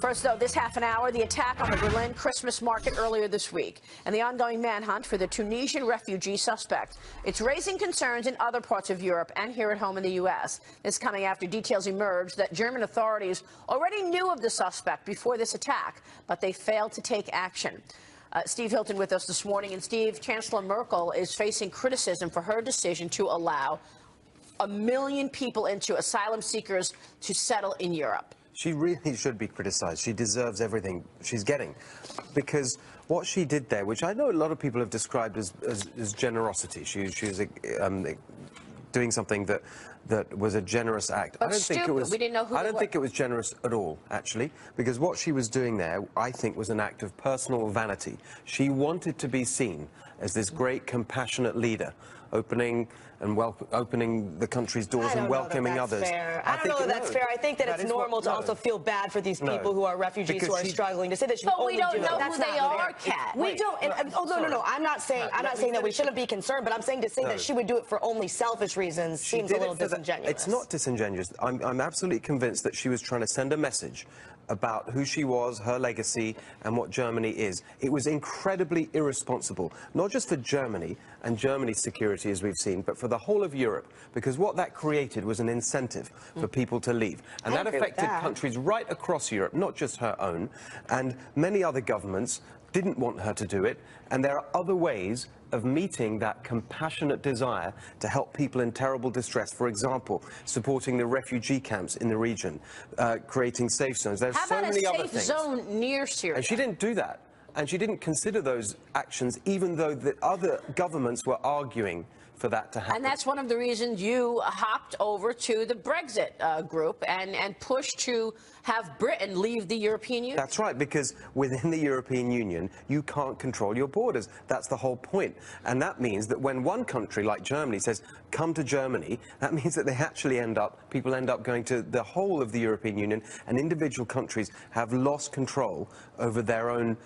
First, though, this half an hour, the attack on the Berlin Christmas market earlier this week and the ongoing manhunt for the Tunisian refugee suspect. It's raising concerns in other parts of Europe and here at home in the U.S. This coming after details emerged that German authorities already knew of the suspect before this attack, but they failed to take action. Steve Hilton with us this morning. And Steve, Chancellor Merkel is facing criticism for her decision to allow 1 million people into asylum seekers to settle in Europe. She really should be criticized. She deserves everything she's getting, because what she did there, which I know a lot of people have described as generosity, she was doing something that was a generous act. But we didn't know who I don't think it was generous at all, actually, because what she was doing there, I think, was an act of personal vanity. She wanted to be seen as this great, compassionate leader, opening the country's doors and welcoming others. I don't know that that's fair. I think that it's normal to also feel bad for these people who are refugees, who are struggling. To say that you only do it, but we don't know who they are, Kat. We don't. Oh no. I'm not saying that we shouldn't be concerned, but I'm saying to say that she would do it for only selfish reasons seems a little disingenuous. It's not disingenuous. I'm absolutely convinced that she was trying to send a message about who she was, her legacy, and what Germany is. It was incredibly irresponsible, not just for Germany and Germany's security, as we've seen, but for the whole of Europe, because what that created was an incentive for people to leave. And that affected countries right across Europe, not just her own, and many other governments didn't want her to do it, and there are other ways of meeting that compassionate desire to help people in terrible distress. For example, supporting the refugee camps in the region, creating safe zones. There's so many other things. How about a safe zone near Syria? And she didn't do that. And she didn't consider those actions, even though the other governments were arguing for that to happen. And that's one of the reasons you hopped over to the Brexit group and pushed to have Britain leave the European Union. That's right, because within the European Union, you can't control your borders. That's the whole point. And that means that when one country like Germany says, come to Germany, that means that they actually people end up going to the whole of the European Union, and individual countries have lost control over their own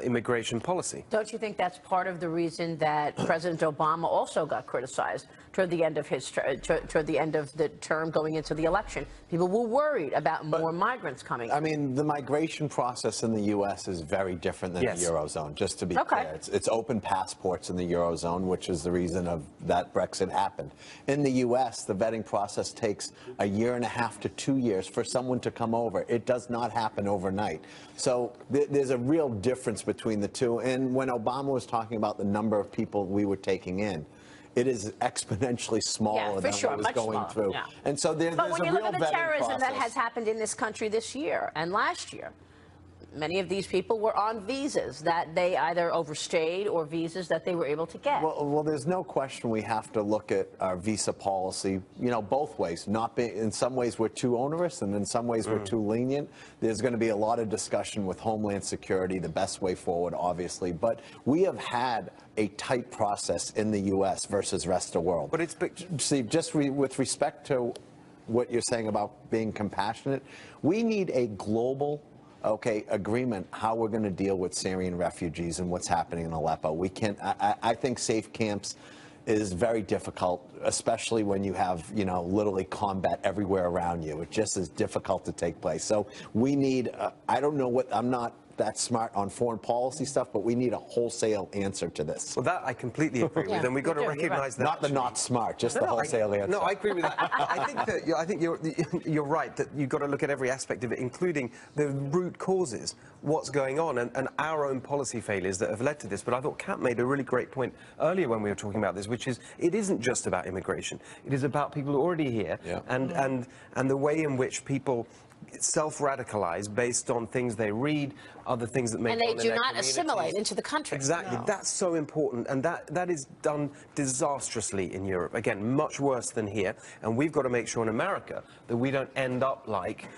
immigration policy. Don't you think that's part of the reason that President Obama also got criticized toward the end of the term going into the election? People were worried about more migrants coming. I mean, the migration process in the U.S. is very different than the Eurozone, just to be clear. It's open passports in the Eurozone, which is the reason of that Brexit happened. In the U.S., the vetting process takes 1.5 to 2 years for someone to come over. It does not happen overnight. So there's a real difference between the two. And when Obama was talking about the number of people we were taking in, it is exponentially smaller than what was going through. Yeah. And so there's a real vetting process. But when you look at the terrorism that has happened in this country this year and last year, many of these people were on visas that they either overstayed or visas that they were able to get. Well, there's no question we have to look at our visa policy, both ways. In some ways we're too onerous, and in some ways we're too lenient. There's going to be a lot of discussion with Homeland Security, the best way forward, obviously. But we have had a tight process in the U.S. versus rest of the world. But Steve, just with respect to what you're saying about being compassionate, we need a global agreement how we're going to deal with Syrian refugees and what's happening in Aleppo. We can't. I think safe camps is very difficult, especially when you have, literally combat everywhere around you. It just is difficult to take place. So we need. I don't know what. I'm not that smart on foreign policy stuff, but we need a wholesale answer to this. Well, that I completely agree with, and we've got to recognize that. Not the not smart, just the wholesale answer. No, I agree with that. I think you're right that you've got to look at every aspect of it, including the root causes, what's going on, and our own policy failures that have led to this. But I thought Kat made a really great point earlier when we were talking about this, which is it isn't just about immigration. It is about people already here, and the way in which people self-radicalize based on things they read, other things that make. And they do not assimilate into the country. Exactly. No. That's so important, and that is done disastrously in Europe. Again, much worse than here, and we've got to make sure in America that we don't end up like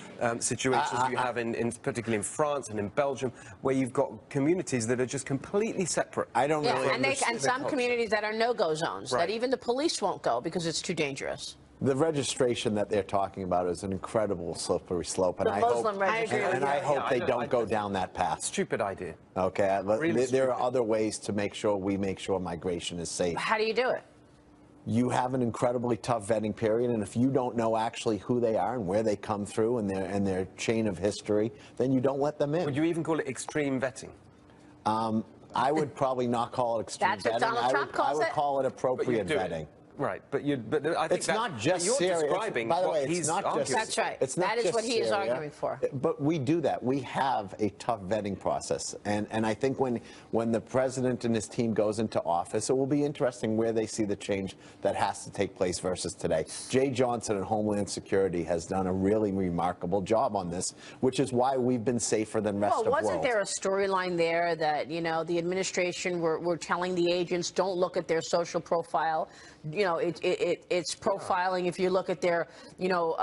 situations you have particularly in France and in Belgium, where you've got communities that are just completely separate. I don't know. And some communities that are no-go zones, that even the police won't go because it's too dangerous. The registration that they're talking about is an incredible slippery slope, and I hope they don't go down that path. Stupid idea. Okay, there are other ways to make sure migration is safe. How do you do it? you have an incredibly tough vetting period, and if you don't know actually who they are and where they come through and their chain of history, then you don't let them in. Would you even call it extreme vetting? I would probably not call it extreme That's what vetting. Donald Trump calls I would it. call it appropriate vetting. Right, but I think it's not just you're serious. describing By the way, what he's it's not arguing. just. That's right. It's not that is just what he is Syria, arguing for. But we do that. We have a tough vetting process, and I think when the president and his team goes into office, it will be interesting where they see the change that has to take place versus today. Jay Johnson and Homeland Security has done a really remarkable job on this, which is why we've been safer than rest of the world. Wasn't there a storyline there that, you know, the administration were telling the agents don't look at their social profile? You know, it's profiling if you look at their, you know,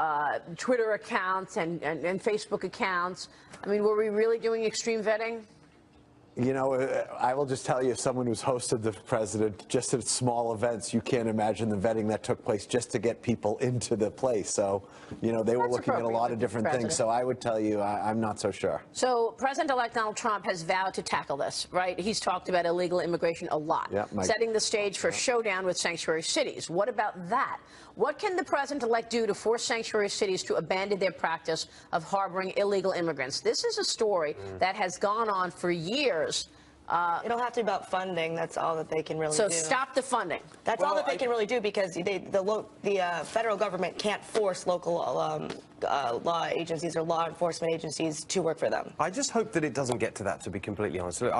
Twitter accounts and Facebook accounts. I mean, were we really doing extreme vetting? You know, I will just tell you, as someone who's hosted the president just at small events, you can't imagine the vetting that took place just to get people into the place. So, you know, they were looking at a lot of different things. So I would tell you, I'm not so sure. So President-elect Donald Trump has vowed to tackle this, right? He's talked about illegal immigration a lot, setting the stage for a showdown with sanctuary cities. What about that? What can the president-elect do to force sanctuary cities to abandon their practice of harboring illegal immigrants? This is a story that has gone on for years. It'll have to be about funding. That's all that they can really do. So stop the funding. That's all that they can really do, because the federal government can't force local law agencies or law enforcement agencies to work for them. I just hope that it doesn't get to that, to be completely honest. Look,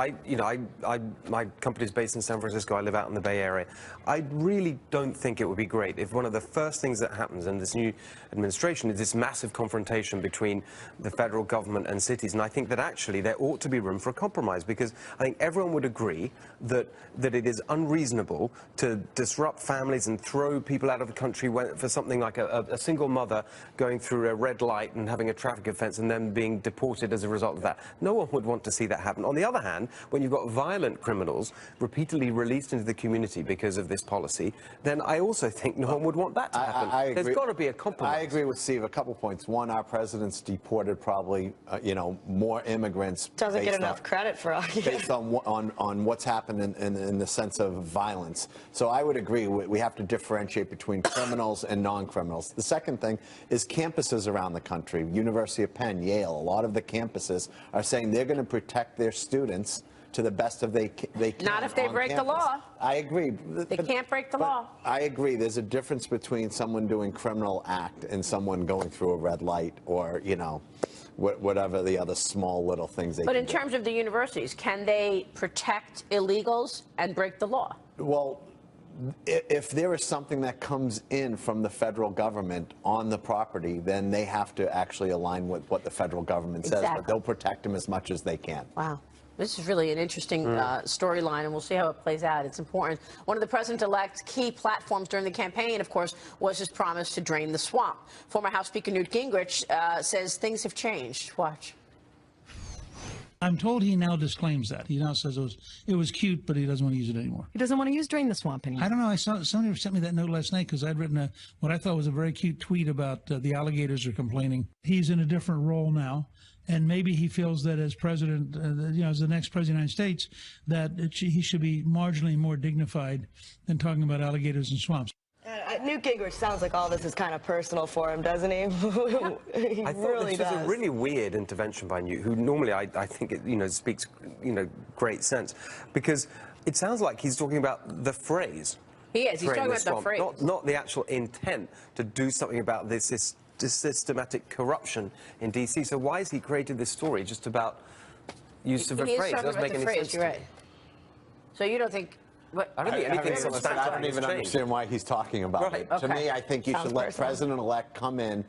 my company's based in San Francisco. I live out in the Bay Area. I really don't think it would be great if one of the first things that happens in this new administration is this massive confrontation between the federal government and cities. And I think that actually there ought to be room for a compromise, because I think everyone would agree that it is unreasonable to disrupt families and throw people out of the country for something like a single mother going through a red light and having a traffic offence and then being deported as a result of that. No one would want to see that happen. On the other hand, when you've got violent criminals repeatedly released into the community because of this policy, then I also think no one would want that to happen. There's got to be a compromise. I agree with Steve. A couple points. One, our president's deported probably, you know, more immigrants. Doesn't get enough credit for all. Based on what's happened in the sense of violence. So I would agree. We have to differentiate between criminals and non-criminals. The second thing is campuses around the country. University of Penn, Yale, a lot of the campuses are saying they're going to protect their students to the best of they can. Not if they break the law. I agree. They can't break the law. I agree. There's a difference between someone doing criminal act and someone going through a red light, or, you know, whatever the other small little things they can do. But in terms of the universities, can they protect illegals and break the law? Well, if there is something that comes in from the federal government on the property, then they have to actually align with what the federal government says, but they'll protect them as much as they can. Wow. This is really an interesting storyline, and we'll see how it plays out. It's important. One of the president-elect's key platforms during the campaign, of course, was his promise to drain the swamp. Former House Speaker Newt Gingrich says things have changed. Watch. I'm told he now disclaims that. He now says it was cute, but he doesn't want to use it anymore. He doesn't want to use drain the swamp anymore. I don't know. I saw somebody sent me that note last night because I'd written what I thought was a very cute tweet about the alligators are complaining. He's in a different role now, and maybe he feels that as president, you know, as the next president of the United States, that he should be marginally more dignified than talking about alligators and swamps. Newt Gingrich sounds like all this is kind of personal for him, doesn't he? He I thought really this was does. a really weird intervention by Newt, who normally I think it, you know, speaks, you know, great sense, because it sounds like he's talking about the phrase. He is. He's talking about the phrase. Not the actual intent to do something about this systematic corruption in D.C. So why has he created this story just about use of a phrase? It doesn't make any sense. You're right. So you don't think... I don't think anything substantial. I don't even understand why he's talking about it. To me, I think you should let President-elect come in,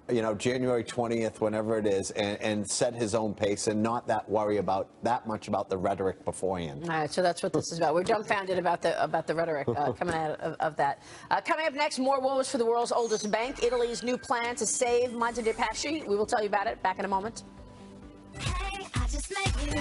you know, January 20th, whenever it is, and set his own pace and not worry about that much about the rhetoric beforehand. All right, so that's what this is about. We're dumbfounded about the rhetoric coming out of that. Coming up next, more woes for the world's oldest bank, Italy's new plan to save Monte dei Paschi. We will tell you about it. Back in a moment. Hey, I just met you.